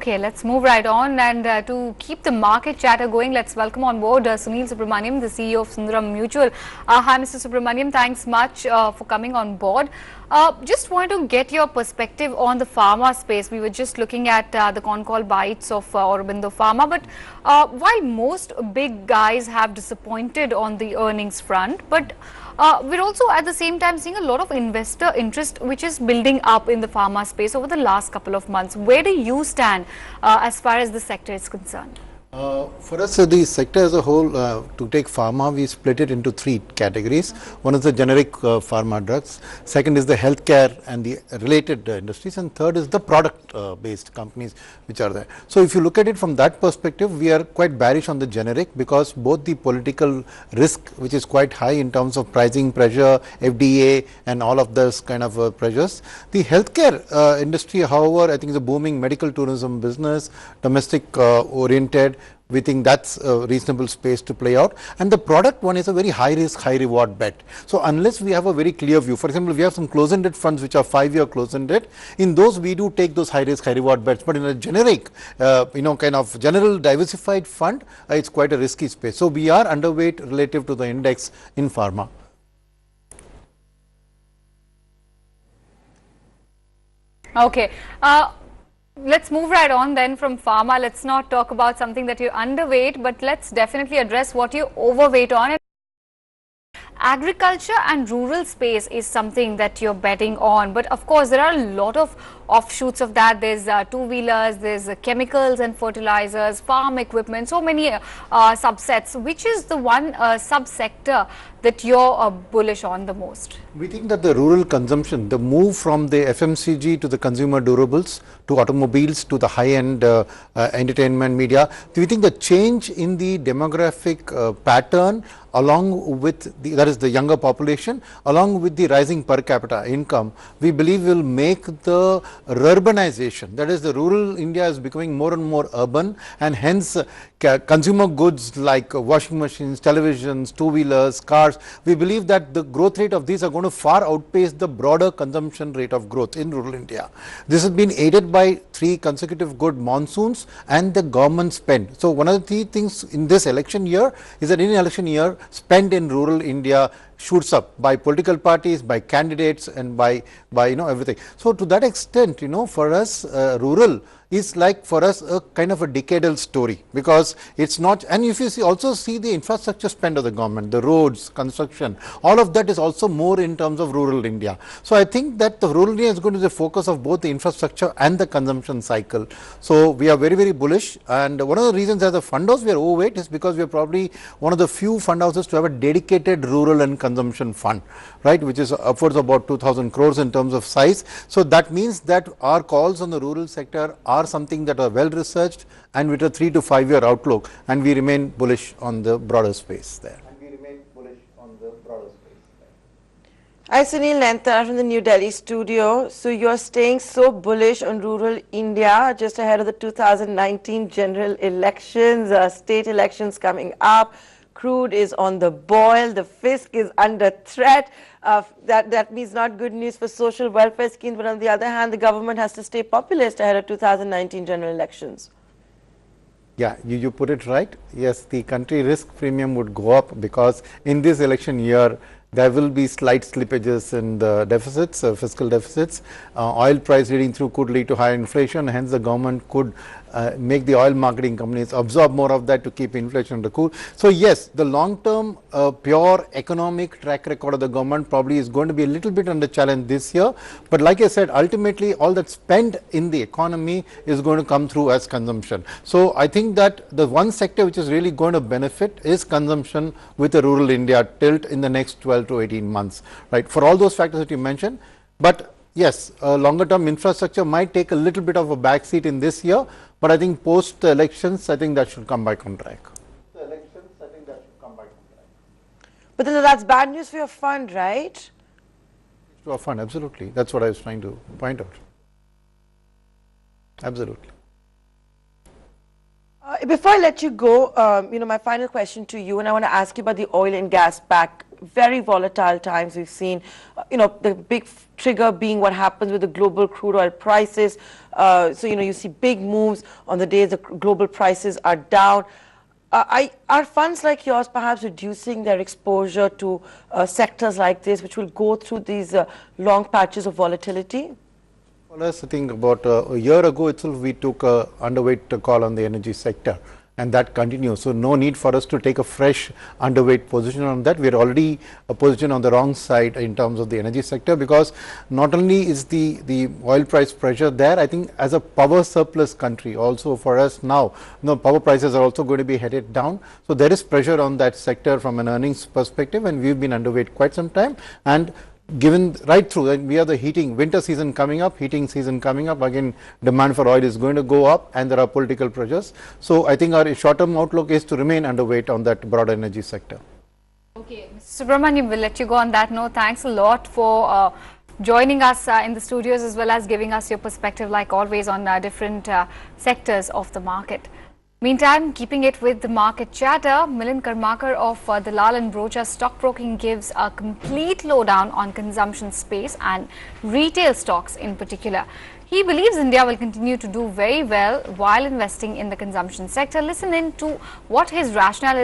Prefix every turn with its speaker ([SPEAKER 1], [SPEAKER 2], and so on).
[SPEAKER 1] Okay, let's move right on, and to keep the market chatter going, let's welcome on board Sunil Subramaniam, the CEO of Sundaram Mutual. Hi, Mr. Subramaniam, thanks much for coming on board. Just want to get your perspective on the pharma space. We were just looking at the con call bites of Aurobindo Pharma, but while most big guys have disappointed on the earnings front, but we're also at the same time seeing a lot of investor interest which is building up in the pharma space over the last couple of months. Where do you stand as far as the sector is concerned?
[SPEAKER 2] For us, the sector as a whole, to take pharma, we split it into three categories. One is the generic pharma drugs, second is the healthcare and the related industries, and third is the product-based companies which are there. So, if you look at it from that perspective, we are quite bearish on the generic, because both the political risk, which is quite high in terms of pricing pressure, FDA and all of those kind of pressures. The healthcare industry, however, I think is a booming medical tourism business, domestic oriented. We think that's a reasonable space to play out, and the product one is a very high risk, high reward bet. So, unless we have a very clear view, for example, we have some closed-ended funds which are 5-year closed-ended, in those we do take those high risk, high reward bets, but in a generic, kind of general diversified fund, it's quite a risky space. So, we are underweight relative to the index in pharma.
[SPEAKER 1] Okay. Let's move right on then from pharma. Let's not talk about something that you're underweight, but let's definitely address what you're overweight on. Agriculture and rural space is something that you're betting on, but of course there are a lot of offshoots of that. There's two-wheelers, there's chemicals and fertilizers, farm equipment, so many subsets. Which is the one subsector that you're bullish on the most?
[SPEAKER 2] We think that the rural consumption, the move from the FMCG to the consumer durables, to automobiles, to the high-end entertainment media, we think the change in the demographic pattern, along with that is the younger population, along with the rising per capita income, we believe will make the urbanization, that is the rural India is becoming more and more urban, and hence consumer goods like washing machines, televisions, two-wheelers, cars, we believe that the growth rate of these are going to far outpace the broader consumption rate of growth in rural India. This has been aided by 3 consecutive good monsoons and the government spend. So, one of the things in this election year is that in election year, spend in rural India shoots up by political parties, by candidates, and by everything. So, to that extent, for us rural is like for us a kind of a decadal story, because it's not, and if you also see the infrastructure spend of the government, the roads, construction, all of that is also more in terms of rural India. So, I think that the rural India is going to be the focus of both the infrastructure and the consumption cycle. So, we are very, very bullish, and one of the reasons as a fund house we are overweight is because we are probably one of the few fund houses to have a dedicated rural and consumption fund, right, which is upwards of about 2,000 crores in terms of size. So, that means that our calls on the rural sector are something that are well researched and with a 3 to 5 year outlook, and we remain bullish on the broader space there.
[SPEAKER 3] Hi Sunil, Nantha from the New Delhi studio. So you're staying so bullish on rural India just ahead of the 2019 general elections, state elections coming up. Crude is on the boil, the fisc is under threat. That means not good news for social welfare schemes, but on the other hand, the government has to stay populist ahead of 2019 general elections.
[SPEAKER 2] Yeah, you put it right. Yes, the country risk premium would go up, because in this election year, there will be slight slippages in the deficits, fiscal deficits. Oil price reading through could lead to higher inflation, hence the government could make the oil marketing companies absorb more of that to keep inflation under cool. So, yes, the long term pure economic track record of the government probably is going to be a little bit under challenge this year, but like I said, ultimately all that spent in the economy is going to come through as consumption. So, I think that the one sector which is really going to benefit is consumption with a rural India tilt in the next 12 to 18 months, right, for all those factors that you mentioned. But yes, longer term infrastructure might take a little bit of a backseat in this year, but I think post elections, I think that should come back on track.
[SPEAKER 3] But then that's bad news for your fund, right?
[SPEAKER 2] To our fund, absolutely. That's what I was trying to point out. Absolutely.
[SPEAKER 3] Before I let you go, my final question to you, and I want to ask you about the oil and gas very volatile times. We've seen, the big trigger being what happens with the global crude oil prices. So, you see big moves on the days the global prices are down. Are funds like yours perhaps reducing their exposure to sectors like this, which will go through these long patches of volatility?
[SPEAKER 2] Well, I think about a year ago itself, we took a underweight call on the energy sector, and that continues. So no need for us to take a fresh underweight position on that. We are already a position on the wrong side in terms of the energy sector, because not only is the oil price pressure there, I think as a power surplus country also for us now, power prices are also going to be headed down. So there is pressure on that sector from an earnings perspective, and we've been underweight quite some time. And given right through, and we have the winter season coming up, heating season coming up, again demand for oil is going to go up, and there are political pressures. So I think our short-term outlook is to remain underweight on that broader energy sector.
[SPEAKER 1] Okay, Mr. Subramaniam, we'll let you go on that note. Thanks a lot for joining us in the studios, as well as giving us your perspective, like always, on different sectors of the market. Meantime, keeping it with the market chatter, Milind Karmakar of Dalal and Brocha Stockbroking gives a complete lowdown on consumption space and retail stocks in particular. He believes India will continue to do very well while investing in the consumption sector. Listen in to what his rationale is.